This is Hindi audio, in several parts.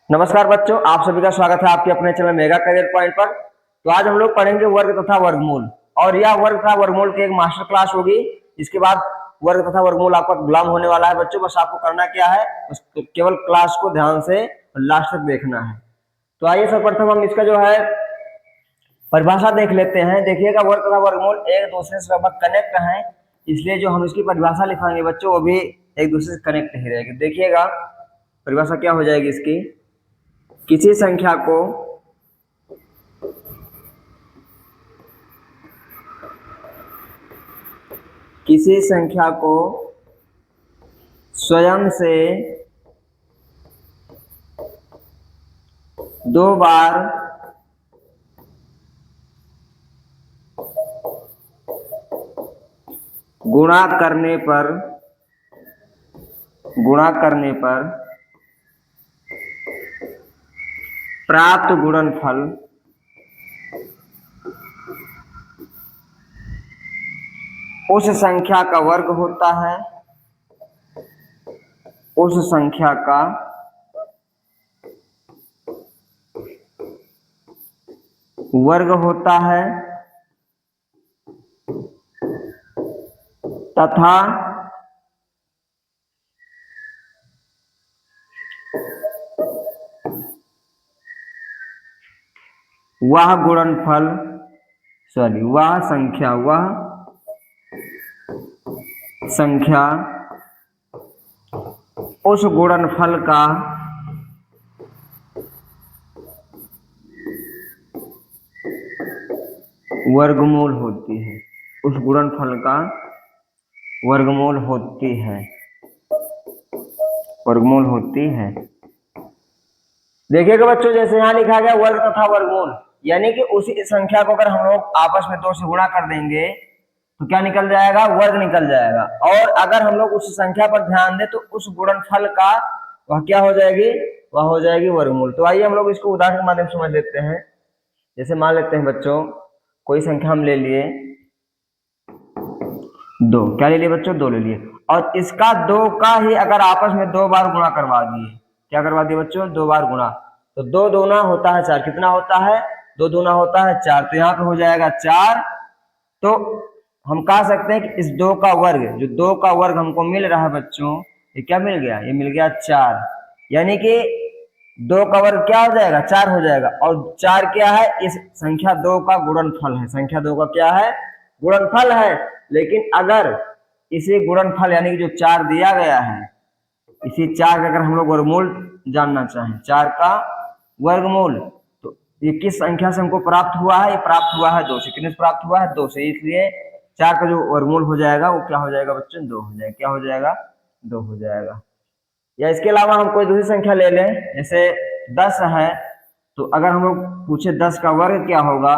नमस्कार बच्चों, आप सभी का स्वागत है आपके अपने चैनल मेगा करियर पॉइंट पर। तो आज हम लोग पढ़ेंगे वर्ग तथा वर्गमूल, और यह वर्ग तथा वर्गमूल की एक मास्टर क्लास होगी। इसके बाद वर्ग तथा वर्गमूल आपका गुलाम होने वाला है बच्चों। बस आपको करना क्या है, बस केवल क्लास को ध्यान से लास्ट तक देखना है। तो आइए सर्वप्रथम हम इसका जो है परिभाषा देख लेते हैं। देखिएगा, वर्ग तथा वर्गमूल एक दूसरे से लगभग कनेक्ट है, इसलिए जो हम इसकी परिभाषा लिखाएंगे बच्चों वो भी एक दूसरे से कनेक्ट ही रहेगी। देखिएगा परिभाषा क्या हो जाएगी इसकी। किसी संख्या को स्वयं से दो बार गुणा करने पर प्राप्त गुणनफल उस संख्या का वर्ग होता है। उस संख्या का वर्ग होता है तथा वह संख्या उस गुणनफल का वर्गमूल होती है। उस गुणनफल का वर्गमूल होती है। देखिएगा बच्चों, जैसे यहाँ लिखा गया वर्ग तथा वर्गमूल, यानी कि उसी संख्या को अगर हम लोग आपस में दो से गुणा कर देंगे तो क्या निकल जाएगा, वर्ग निकल जाएगा। और अगर हम लोग उस संख्या पर ध्यान दें तो उस गुणनफल का वह क्या हो जाएगी, वह हो जाएगी वर्गमूल। तो आइए हम लोग इसको उदाहरण के माध्यम से समझ लेते हैं। जैसे मान लेते हैं बच्चों, कोई संख्या हम ले लिए दो। क्या ले लिए बच्चों, दो ले लिए, और इसका दो का ही अगर आपस में दो बार गुणा करवा दिए। क्या करवा दिए बच्चों, दो बार गुणा, तो दो दूना होता है चार। कितना होता है, दो दूना होता है चार, तो यहाँ पे हो जाएगा चार। तो हम कह सकते हैं कि इस दो का वर्ग, जो दो का वर्ग हमको मिल रहा है बच्चों, ये क्या मिल गया, ये मिल गया चार। यानी कि दो का वर्ग क्या हो जाएगा, चार हो जाएगा। और चार क्या है, इस संख्या दो का गुणनफल है। संख्या दो का क्या है, गुणनफल है। लेकिन अगर इसी गुणनफल यानी कि जो चार दिया गया है, इसी चार का अगर हम लोग वर्गमूल जानना चाहें, चार का वर्गमूल, तो ये किस संख्या से हमको प्राप्त हुआ है, ये प्राप्त हुआ है दो से। कितने से प्राप्त हुआ है, दो से। इसलिए चार का जो वर्गमूल हो जाएगा वो क्या हो जाएगा बच्चों, दो हो जाएगा। क्या हो जाएगा, दो हो जाएगा। या इसके अलावा हम कोई दूसरी संख्या ले लें, जैसे 10 है। तो अगर हम लोग पूछे 10 का वर्ग क्या होगा,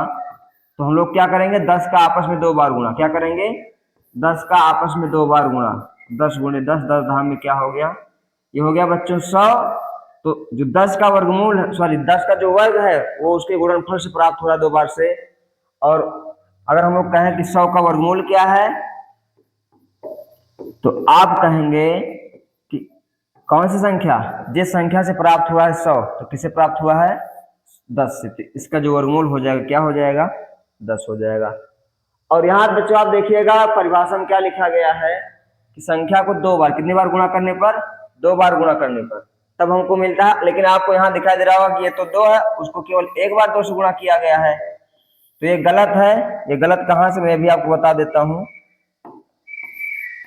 तो हम लोग क्या करेंगे, 10 का आपस में दो बार गुणा। क्या करेंगे, 10 का आपस में दो बार गुणा। 10 गुणे 10, 10 धाम में क्या हो गया, ये हो गया बच्चों 100। तो जो 10 का वर्गमूल है, 10 का जो वर्ग है वो उसके गुणनफल से प्राप्त हो रहा है दो बार से। और अगर हम लोग कहें कि 100 का वर्गमूल क्या है, तो आप कहेंगे कि कौन सी संख्या, जिस संख्या से प्राप्त हुआ है 100, तो किसे प्राप्त हुआ है, 10 से। तो इसका जो वर्गमूल हो जाएगा क्या हो जाएगा, 10 हो जाएगा। और यहाँ बच्चों आप देखिएगा परिभाषा में क्या लिखा गया है कि संख्या को दो बार, कितनी बार गुणा करने पर, दो बार गुणा करने पर तब हमको मिलता है। लेकिन आपको यहाँ दिखाई दे रहा होगा कि ये तो दो है, उसको केवल एक बार दो से गुणा किया गया है, तो ये गलत है। ये गलत कहाँ से, मैं भी आपको बता देता हूँ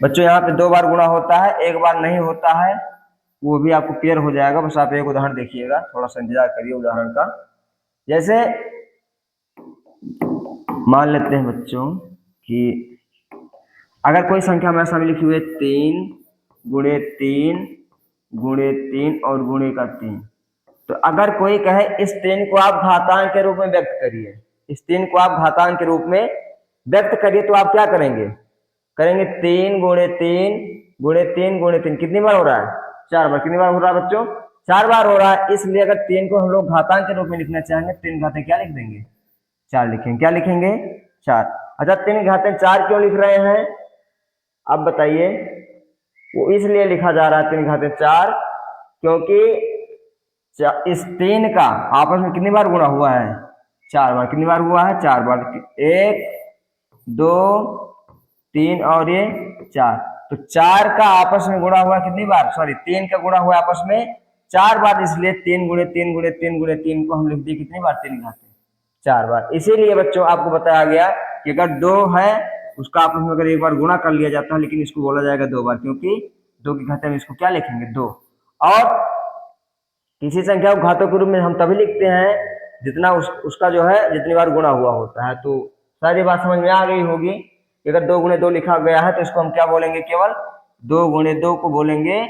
बच्चों। यहाँ पे दो बार गुणा होता है, एक बार नहीं होता है, वो भी आपको क्लियर हो जाएगा। बस आप एक उदाहरण देखिएगा, थोड़ा सा इंतजार करिए उदाहरण का। जैसे मान लेते हैं बच्चों कि अगर कोई संख्या हमारे सामने लिखी हुई है 3 गुणे 3 गुणे 3 और गुणे का 3, तो अगर कोई कहे इस 3 को आप घातांक के रूप में व्यक्त करिए, इस 3 को आप घातांक के रूप में व्यक्त करिए, तो आप क्या करेंगे, करेंगे 3 गुणे 3 गुणे 3 गुणे 3। कितनी बार हो रहा है, चार बार। कितनी बार हो रहा है बच्चों, चार बार हो रहा है। इसलिए अगर 3 को हम लोग घातांक के रूप में लिखना चाहेंगे, 3 घाते क्या लिख देंगे, चार लिखेंगे। क्या लिखेंगे, चार। अच्छा, 3 घाते 4 क्यों लिख रहे हैं, अब बताइए। वो इसलिए लिखा जा रहा है 3 घाते 4, क्योंकि इस 3 का आपस में कितनी बार गुणा हुआ है? 4 बार। कितनी बार हुआ है? 4 बार। 1 2 3 और ये 4। तो 4 का आपस में गुणा हुआ कितनी बार? सॉरी 3 का गुणा हुआ आपस में 4 बार, इसलिए 3 गुणे 3 गुणे 3 गुणे 3 को हम लिख दिए कितनी बार? 3 घाते 4 बार। इसीलिए बच्चों आपको बताया गया कि अगर 2 है उसका आपस में अगर एक बार गुणा कर लिया जाता है, लेकिन इसको बोला जाएगा 2 बार, क्योंकि 2 की घाते में इसको क्या लिखेंगे? 2। और किसी संख्या को घातों के रूप में हम तभी लिखते हैं जितना उसका जो है जितनी बार गुणा हुआ होता है। तो सारी बात समझ में आ गई होगी कि अगर 2 गुणे 2 लिखा गया है तो इसको हम क्या बोलेंगे? केवल 2 गुणे 2 को बोलेंगे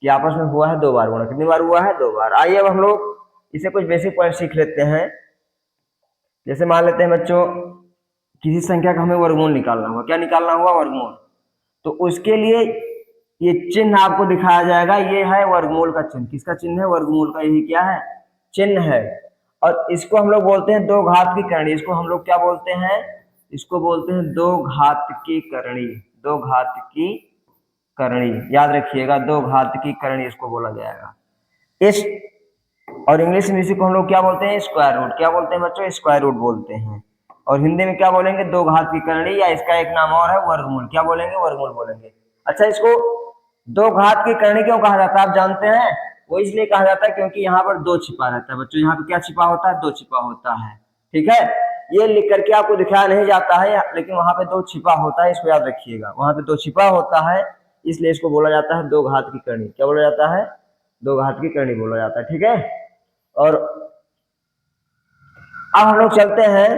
कि आपस में हुआ है 2 बार गुणा। कितनी बार हुआ है? 2 बार। आइए अब हम लोग इसे कुछ बेसिक पॉइंट सीख लेते हैं। जैसे मान लेते हैं बच्चों किसी संख्या का हमें वर्गमूल निकालना हुआ। क्या निकालना हुआ? वर्गमूल। तो उसके लिए ये चिन्ह आपको दिखाया जाएगा, ये है वर्गमूल का चिन्ह। किसका चिन्ह है? वर्गमूल का। यही क्या है? चिन्ह है। और इसको हम लोग बोलते हैं 2 घात की करणी। इसको हम लोग क्या बोलते हैं? इसको बोलते हैं 2 घात की करणी। 2 घात की करणी, याद रखिएगा, 2 घात की करणी इसको बोला जाएगा। इस और इंग्लिश में इसी को हम लोग क्या बोलते हैं? Square root. क्या बोलते हैं बच्चों? स्क्वायर रूट बोलते हैं। और हिंदी में क्या बोलेंगे? 2 घात की करणी, या इसका एक नाम और है वर्गमूल। क्या बोलेंगे? वर्गमूल बोलेंगे। अच्छा, इसको 2 घात की करणी क्यों कहा जाता है आप जानते हैं? वो इसलिए कहा जाता है क्योंकि यहाँ पर 2 छिपा रहता है बच्चों। यहाँ पे क्या छिपा होता है? 2 छिपा होता है। ठीक है, ये लिख करके आपको दिखाया नहीं जाता है, लेकिन वहां पे 2 छिपा होता है, इसको याद रखिएगा। वहां पे 2 छिपा होता है, इसलिए इसको बोला जाता है 2 घात की करणी। क्या बोला जाता है? 2 घात की करणी बोला जाता है। ठीक है, और अब हम लोग चलते हैं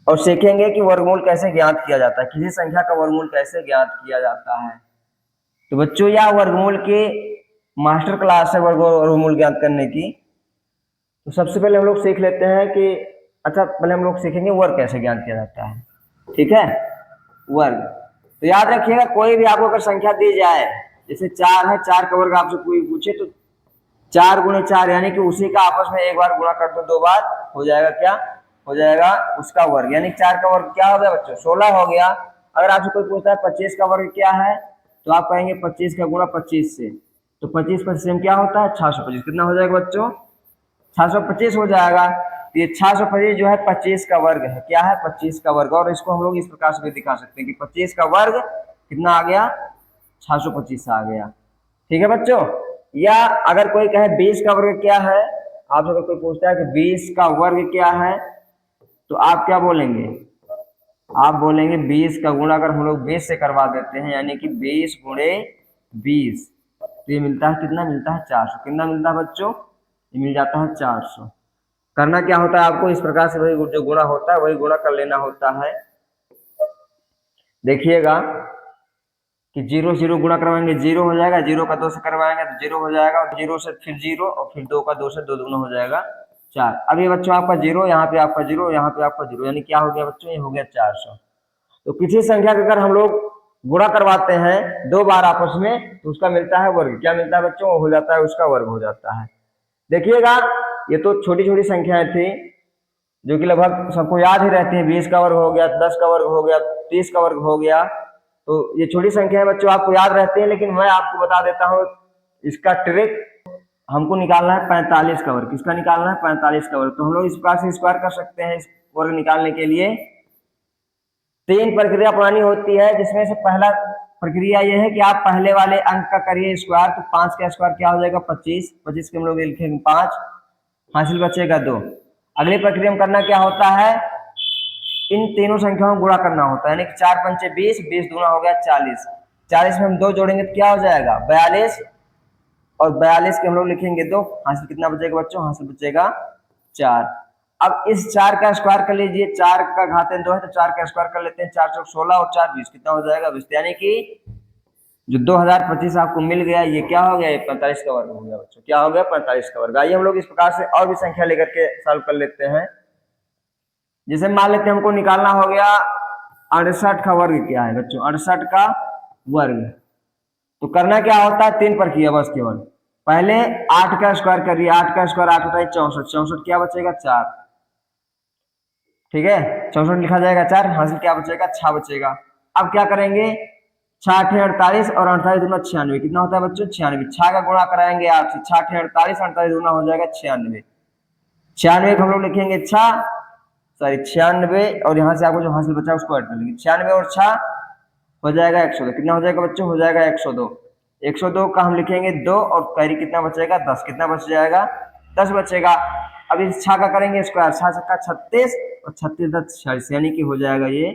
और सीखेंगे कि वर्गमूल कैसे ज्ञात किया जाता है। किसी संख्या का वर्गमूल कैसे ज्ञात किया जाता है। तो बच्चों यह वर्गमूल की मास्टर क्लास है, वर्गमूल ज्ञात करने की। तो सबसे पहले हम लोग सीख लेते हैं कि अच्छा, पहले हम लोग सीखेंगे वर्ग कैसे ज्ञात किया जाता है। ठीक है, वर्ग। तो याद रखिएगा, कोई भी आपको अगर संख्या दी जाए, जैसे 4 है, 4 का वर्ग आपसे कोई पूछे तो 4 गुणे 4 यानी कि उसी का आपस में एक बार गुणा कर दो 2 बार, हो जाएगा क्या? हो जाएगा उसका वर्ग। यानी 4 का वर्ग क्या हो गया बच्चों? 16 हो गया। अगर आपसे कोई पूछता है 25 का वर्ग क्या है, तो आप कहेंगे 25 का गुणा 25 से। तो 25 25 क्या होता है? 625। कितना हो जाएगा बच्चों? 625 हो जाएगा। तो ये 625 जो है 25 का वर्ग है। क्या है? 25 का वर्ग। और इसको हम लोग इस प्रकार से भी दिखा सकते हैं कि 25 का वर्ग कितना आ गया? 625 आ गया। ठीक है बच्चों। या अगर कोई कहे 20 का वर्ग क्या है, आपसे अगर कोई पूछता है कि 20 का वर्ग क्या है, तो आप क्या बोलेंगे? आप बोलेंगे 20 का गुणा अगर हम लोग 20 से करवा देते हैं, यानी कि 20 गुणे 20, तो ये मिलता है कितना? मिलता है 400। कितना मिलता है बच्चों? ये मिल जाता है 400। करना क्या होता है आपको? इस प्रकार से वही जो गुणा होता है वही गुणा कर लेना होता है। देखिएगा कि 0 0 गुणा करवाएंगे 0 हो जाएगा, 0 का 2 से करवाएंगे तो 0 हो जाएगा, और 0 से फिर 0, और फिर 2 का 2 से 2 दूना हो जाएगा 4। अब ये बच्चों आपका 0, यहाँ पे आपका 0, यहाँ पे आपका 0, यानी क्या हो गया बच्चों? ये हो गया 400। तो किसी संख्या का अगर हम लोग गुणा करवाते हैं 2 बार आपस में, तो उसका मिलता है वर्ग। क्या मिलता है बच्चों? हो जाता है उसका वर्ग हो जाता है। देखिएगा, ये तो छोटी छोटी संख्याएं थी जो कि लगभग सबको याद ही रहती है। 20 का वर्ग हो गया, 10 का वर्ग हो गया, 30 का वर्ग हो गया। तो ये छोटी संख्या है बच्चों, आपको याद रहती है, लेकिन मैं आपको बता देता हूँ इसका ट्रिक। हमको निकालना है 45 का वर्ग। किसका निकालना है? 45 का वर्ग। तो हम लोग इस प्रकार से स्क्वायर कर सकते हैं। इस वर्ग निकालने के लिए 3 प्रक्रिया अपनानी होती है, जिसमें से पहला प्रक्रिया यह है कि आप पहले वाले अंक का करिए स्क्वायर। तो 5 का स्क्वायर क्या हो जाएगा? 25। 25 के हम लोग लिखेंगे 5, हासिल बचेगा 2। अगली प्रक्रिया में करना क्या होता है? इन तीनों संख्याओं को गुणा करना होता है, यानी कि 4 पंचे 20, 20 दूना हो गया 40। 40 में हम 2 जोड़ेंगे तो क्या हो जाएगा? 42, और 42 के हम लोग लिखेंगे 2, हासिल कितना बचेगा बच्चों? हासिल बचेगा 4। अब इस 4 का स्क्वायर कर लीजिए। 4 का घाते 2 है तो 4 का स्क्वायर कर लेते हैं। 4 चौक 16 और 4 20, कितना हो जाएगा? 20। यानी कि जो 2025 आपको मिल गया, ये क्या हो गया? 45 का वर्ग हो गया बच्चों। क्या हो गया? 45 का वर्ग। आइए हम लोग इस प्रकार से और भी संख्या लेकर के सॉल्व कर लेते हैं। जैसे मान लेते हैं हमको निकालना हो गया 68 का वर्ग क्या है बच्चों? 68 का वर्ग। तो करना क्या होता है? 3 प्रक्रिया बस केवल। पहले 8 का स्क्वायर करिए। 8 का स्क्वायर 8 होता है 64। 64 क्या बचेगा? 4। ठीक है, 64 लिखा जाएगा 4, हासिल क्या बचेगा? 6 बचेगा। अब क्या करेंगे? 6 48 और 48 दूना 96, कितना होता है बच्चों 96। 6 का गुणा कराएंगे आपसे, 6 48, 48 दूना हो जाएगा 96। 96 को हम लोग लिखेंगे 96 और यहाँ से आपको जो हासिल बचा उसको ऐड कर लेंगे। 96 और 6 हो जाएगा 102, कितना हो जाएगा बच्चों, हो जाएगा 102। 102 का हम लिखेंगे 2 और कैरी कितना बचेगा 10, कितना बच जाएगा 10 बचेगा। अब इस 6 का करेंगे स्क्वायर, 6 छक्का 36 और 36 10 46, यानी कि हो जाएगा ये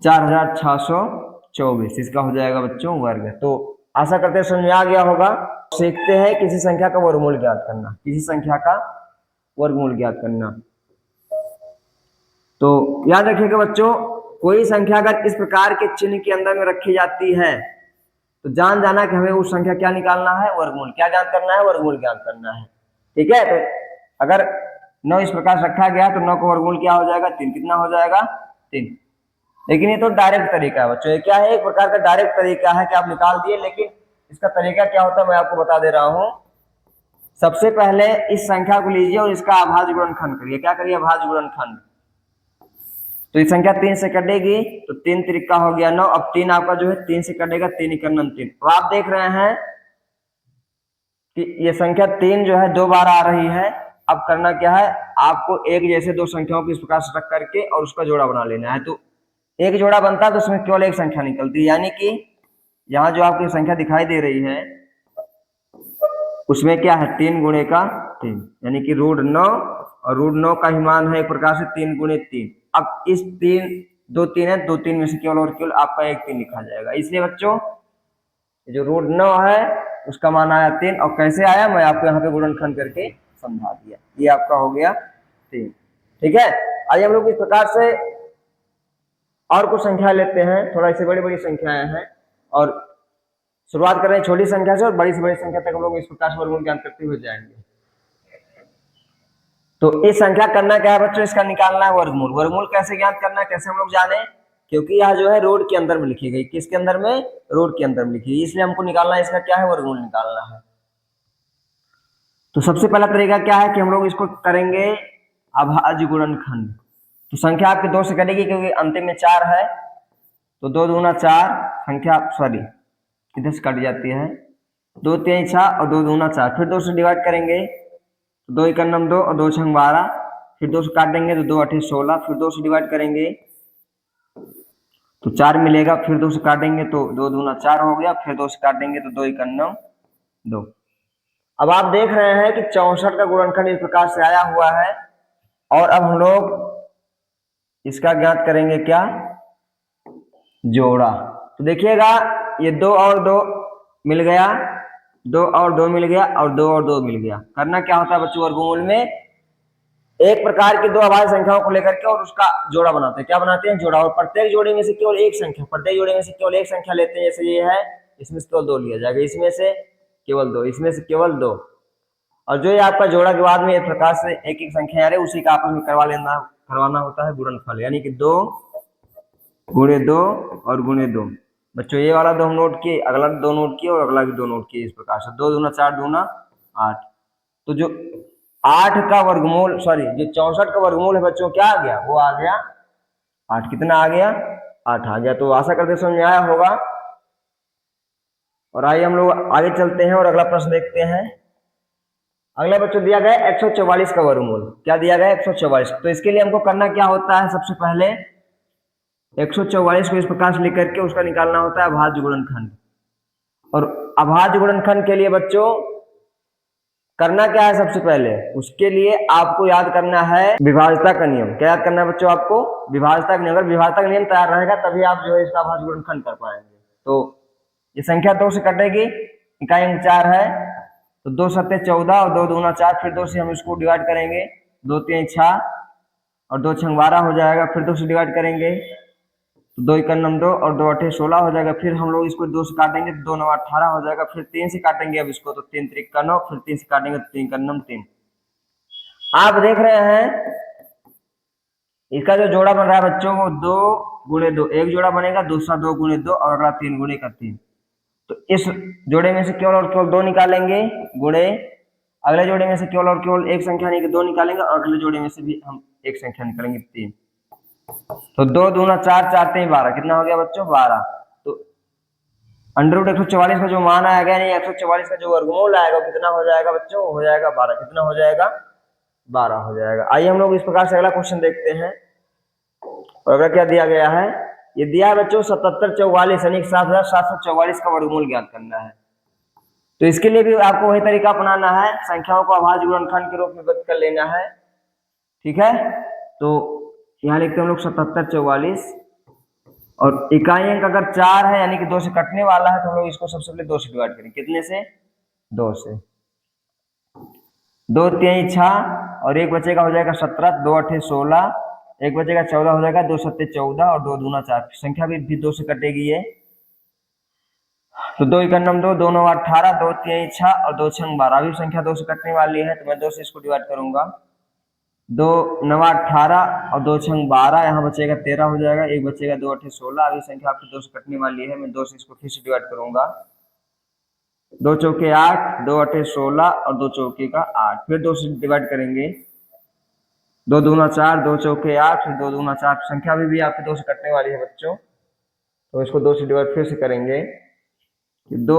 4624, इसका हो जाएगा बच्चों वर्ग। तो आशा करते हैं समझ में आ गया होगा। सीखते हैं किसी संख्या का वर्गमूल ज्ञात करना, किसी संख्या का वर्गमूल ज्ञात करना। तो याद रखिएगा बच्चों, कोई संख्या अगर इस प्रकार के चिन्ह के अंदर में रखी जाती है तो जान जाना कि हमें उस संख्या क्या निकालना है, वर्गमूल। क्या ज्ञात करना है, वर्गमूल ज्ञात करना है। ठीक है, तो अगर 9 इस प्रकार से रखा गया तो 9 का वर्गमूल क्या हो जाएगा 3, कितना हो जाएगा 3। लेकिन ये तो डायरेक्ट तरीका है बच्चों, ये क्या है, एक प्रकार का डायरेक्ट तरीका है कि आप निकाल दिए। लेकिन इसका तरीका क्या होता है मैं आपको बता दे रहा हूं। सबसे पहले इस संख्या को लीजिए और इसका अभाज्य गुणनखंड करिए। क्या करिए, अभाज्य गुणनखंड। तो ये संख्या 3 से कटेगी तो 3 त्रिका हो गया 9। अब 3 आपका जो है 3 से कटेगा, 3 इक्का 3। तो आप देख रहे हैं कि ये संख्या 3 जो है 2 बार आ रही है। अब करना क्या है, आपको एक जैसे दो संख्याओं को इस प्रकार से रख करके और उसका जोड़ा बना लेना है। तो एक जोड़ा बनता है तो उसमें केवल एक संख्या निकलती है, यानी कि यहाँ जो आपकी संख्या दिखाई दे रही है उसमें क्या है 3 गुणे का 3, यानी कि √9 और √9 का ही मान है एक प्रकार से 3 गुणे 3। अब इस 3 2 3 है, 2 3 में से केवल और केवल आपका एक 3 लिखा जाएगा। इसलिए बच्चों जो √9 है उसका मान आया 3, और कैसे आया मैं आपको यहाँ पे गुणनखंड करके समझा दिया। ये आपका हो गया 3। ठीक है, आइए हम लोग इस प्रकार से और कुछ संख्या लेते हैं, थोड़ा इससे बड़ी बड़ी संख्याएं हैं, और शुरुआत कर रहे हैं छोटी संख्या से और बड़ी से बड़ी संख्या तक हम लोग इस प्रकार से वर्गमूल ज्ञात करते हुए जाएंगे। तो इस संख्या करना क्या है बच्चों, इसका निकालना है वर्गमूल। वर्गमूल कैसे ज्ञात करना है, कैसे हम लोग जाने, क्योंकि यह जो है रोड के अंदर में लिखी गई। किसके अंदर में, रोड के अंदर में लिखी गई, इसलिए हमको निकालना है इसका क्या है, वर्गमूल निकालना है। तो सबसे पहला तरीका क्या है कि हम लोग इसको करेंगे अभाज्य गुणनखंड। तो संख्या आपकी 2 से कटेगी क्योंकि अंतिम में 4 है, तो 2 दूना 4 संख्या इधर से कट जाती है, 2 3 6 और 2 दूना 4। फिर 2 से डिवाइड करेंगे तो 2 इक्का 2 और 2 छंग 12। फिर 2 से काट देंगे तो 2 8 16। फिर 2 से डिवाइड करेंगे तो 4 मिलेगा। फिर 2 से काटेंगे तो 2 दूना 4 हो गया। फिर 2 से काटेंगे तो 2 इक्का 2। अब आप देख रहे हैं कि 64 का गुणनखंड इस प्रकार से आया हुआ है। और अब हम लोग इसका ज्ञात करेंगे क्या, जोड़ा। तो देखिएगा ये 2 और 2 मिल गया, 2 और 2 मिल गया और 2 और 2 मिल गया। करना क्या होता है बच्चों, वर्गमूल में एक प्रकार की दो अभाज्य संख्याओं को लेकर के और उसका जोड़ा बनाते हैं। क्या बनाते हैं, जोड़ा। और प्रत्येक जोड़े में से केवल एक संख्या, प्रत्येक जोड़े में से केवल एक संख्या लेते हैं। जैसे ये है, इसमें से केवल 2 लिया जाएगा, इसमें से केवल 2, इसमें से केवल 2। और जो ये आपका जोड़ा के बाद में एक प्रकार से एक एक संख्या आ रही है, उसी का आपस में करवाना होता है गुणनफल, यानी कि 2 गुणे 2 और गुणे 2। बच्चों ये वाला 2 हम नोट किए, अगला 2 नोट किए और अगला भी 2 नोट किए। इस प्रकार से 2 दूना 4 दूना 8। तो जो 8 का वर्गमूल जो 64 का वर्गमूल है बच्चों, क्या आ गया, वो आ गया 8। कितना आ गया, 8 आ गया। तो आशा करते समझ में आया होगा। और आइए हम लोग आगे चलते हैं और अगला प्रश्न देखते हैं। अगला बच्चों दिया गया 144 का वर्गमूल। क्या दिया गया, 144। तो इसके लिए हमको करना क्या होता है, सबसे पहले 144 को इस प्रकार से लिख करके उसका निकालना होता है अभाज्य गुणनखंड। और अभाज्य गुणनखंड के लिए बच्चों करना क्या है, सबसे पहले उसके लिए आपको याद करना है विभाज्यता का नियम। क्या याद करना है बच्चों, आपको विभाज्यता का नियम। अगर विभाज्यता का नियम तैयार रहेगा तभी आप जो है इसका अभाज्य गुणनखंड कर पाएंगे। तो ये संख्या 2 से कटेगी, इकाई अंक 4 है, तो 2 सत्ते 14 और 2 दूना 4। फिर 2 से हम इसको डिवाइड करेंगे, 2 3 6 और 2 छंग 12 हो जाएगा। फिर 2 से डिवाइड करेंगे तो 2 इक्का 2 और 2 8 16 हो जाएगा। फिर हम लोग इसको 2 से काटेंगे तो 2 9 18 हो जाएगा। फिर 3 से काटेंगे अब इसको तो 3 त्रिका 9। फिर 3 से काटेंगे तो 3 इक्का 3। आप देख रहे हैं इसका जो जोड़ा बन रहा है बच्चों, वो 2 गुणे 2, एक जोड़ा बनेगा, दूसरा 2 गुणे 2 और अगला 3 गुणे का 3। तो इस जोड़े में से केवल और केवल 2 निकालेंगे गुणे, अगले जोड़े में से केवल और केवल एक संख्या नहीं कि 2 निकालेंगे और अगले जोड़े में से भी हम एक संख्या निकालेंगे 3। तो 2 दूना 4, 4 3 12, कितना हो गया बच्चों 12। तो अंडर रूट 144 का जो मान आएगा यानी 144 का जो वर्गमूल आएगा वो कितना हो जाएगा बच्चों, हो जाएगा 12। कितना हो जाएगा 12 हो जाएगा। आइए हम लोग इस प्रकार से अगला क्वेश्चन देखते हैं। और अगला क्या दिया गया है, ये दिया है बच्चों 7744 यानी 7744 का वर्गमूल ज्ञात करना है। तो इसके लिए भी आपको वही तरीका अपनाना है, संख्याओं को अभाज्य गुणनखंड के रूप में व्यक्त कर लेना है। ठीक है, तो यहाँ लिखते हैं हम लोग 7744 और इकाई अंक अगर 4 है यानी कि 2 से कटने वाला है तो हम लोग इसको सबसे पहले 2 से डिवाइड करेंगे। कितने से, 2 से। 2 3 6 और एक बचेगा हो जाएगा 17, 2 8 16, एक बचेगा 14 हो जाएगा, 2 7 14 और 2 दूना 4, संख्या भी 2 से कटेगी ये। तो 2 1 9 2 9 18, 2 3 6 और 2 6 12, अभी संख्या 2 से कटने वाली है तो मैं 2 से इसको डिवाइड करूंगा। 2 9 18 और 2 6 12, यहाँ बचेगा 13 हो जाएगा, एक बचेगा 2 8 16, अभी संख्या आपकी 2 से कटने वाली है, मैं 2 से इसको फिर से डिवाइड करूंगा। 2 चौके 8, 2 8 16 और 2 चौके का 8, फिर 2 से डिवाइड करेंगे। 2 दूना 4, 2 चौके 8, फिर 2 दूना 4, संख्या भी आपकी 2 से कटने वाली है बच्चों, तो इसको 2 से डिवाइड फिर से करेंगे। 2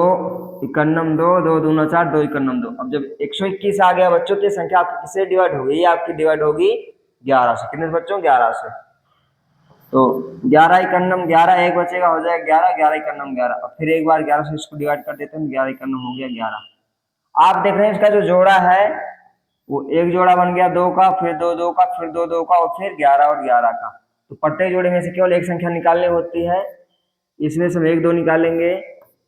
इक्यानम 2, 2 दूना 4, 2 इक्यानम 2। अब जब 121 आ गया बच्चों तो संख्या आपकी किससे डिवाइड होगी, ये आपकी डिवाइड होगी 11 से। कितने बच्चों, 11 से। तो 11 इक्यानम 11, एक बचेगा हो जाएगा 11, 11 इक्यानम 11, अब फिर एक बार 11 से इसको डिवाइड कर देते हैं, 11 इक्यानम हो गया 11। आप देख रहे हैं इसका जो जोड़ा है वो एक जोड़ा बन गया 2 का, फिर 2 2 का, फिर 2 2 का और फिर 11 और 11 का। तो प्रत्येक जोड़े में से केवल एक संख्या निकालनी होती है, इसमें से हम 1 2 निकालेंगे,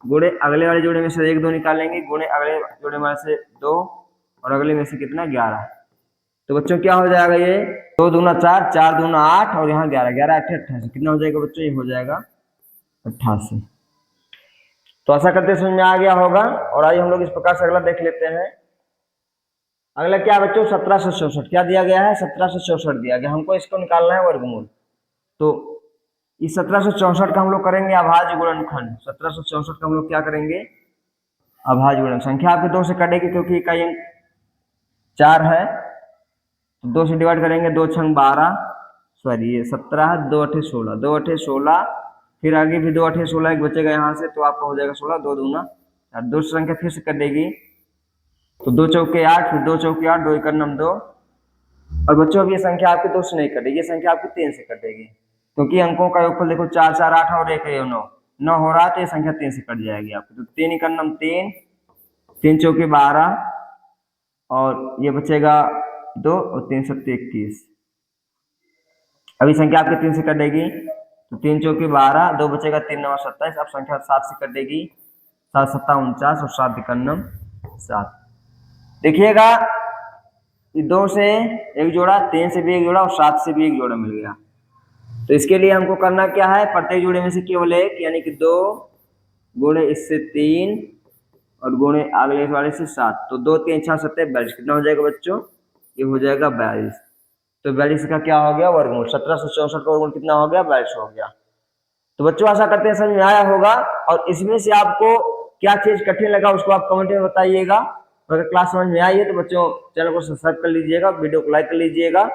गुणे अगले वाले जोड़े में से 1 2 निकालेंगे, गुणे अगले जोड़े में से 2 और अगले में से कितना 11। तो बच्चों क्या हो जाएगा ये, 2 दूना 4, 4 दूना 8 और यहाँ 11, 11 8 88, कितना हो जाएगा बच्चों, ये हो जाएगा 88। तो ऐसा करते समझ में आ गया होगा। और आइए हम लोग इस प्रकार से अगला देख लेते हैं। अगला क्या बच्चों, 1764 क्या दिया गया है, 1764 दिया गया, हमको इसको निकालना है वर्गमूल। तो इस 1764 का हम लोग करेंगे अभाज्य गुणनखंड। 1764 का हम लोग क्या करेंगे, अभाज्य गुणन। संख्या आपकी 2 से कटेगी क्योंकि इकाई अंक 4 है, तो 2 से डिवाइड करेंगे। 2 6 12, सॉरी ये 17, 2 8 16, 2 8 16, फिर आगे भी 2 8 16 एक बचेगा यहाँ से, तो आपका हो जाएगा 16, 2 दूना 4, 2 संख्या फिर से कटेगी। तो 2 चौके 8, फिर 2 चौके 8, 2 इक्यानम 2, और बच्चों अब ये संख्या आपकी 2 से नहीं कटेगी, ये संख्या आपकी 3 से कटेगी, क्योंकि अंकों का योगफल देखो 4 4 8 और 1 9 9 हो रहा है, तो ये संख्या 3 से कट जाएगी आपकी। तो 3 इक्यानम 3, 3 चौके 12 और ये बचेगा 2 और 3 7 21, अभी संख्या आपकी 3 से कटेगी। तो 3 चौके 12, 2 बचेगा 3 9 27, अब संख्या 7 से कटेगी, 7 7 49 और 7 इक्यानम 7। देखिएगा 2 से एक जोड़ा, 3 से भी एक जोड़ा और 7 से भी एक जोड़ा मिल गया। तो इसके लिए हमको करना क्या है, प्रत्येक जोड़े में से केवल एक यानी कि 2 गुणे इससे 3 और गुणे अगले वाले से 7, तो 2 3 6 7 42, कितना हो जाएगा बच्चों, ये हो जाएगा 42। तो 42 का क्या हो गया वर्गमूल, 1764 का वर्गमूल कितना हो गया, 42 हो गया। तो बच्चों आशा करते हैं समझ में आया होगा। और इसमें से आपको क्या चीज कठिन लगा उसको आप कमेंट में बताइएगा। अगर क्लास समझ में आई है तो बच्चों चैनल को सब्सक्राइब कर लीजिएगा, वीडियो को लाइक कर लीजिएगा।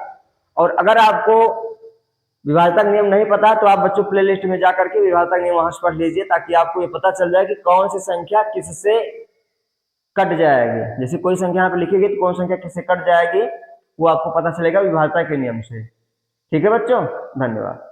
और अगर आपको विभाजक नियम नहीं पता तो आप बच्चों प्लेलिस्ट में जाकर के विभाजक नियम वहां से पढ़ लीजिए, ताकि आपको ये पता चल जाए कि कौन सी संख्या किससे कट जाएगी। जैसे कोई संख्या यहाँ पे लिखी गई तो कौन संख्या किससे कट जाएगी वो आपको पता चलेगा विभाजक के नियम से। ठीक है बच्चों, धन्यवाद।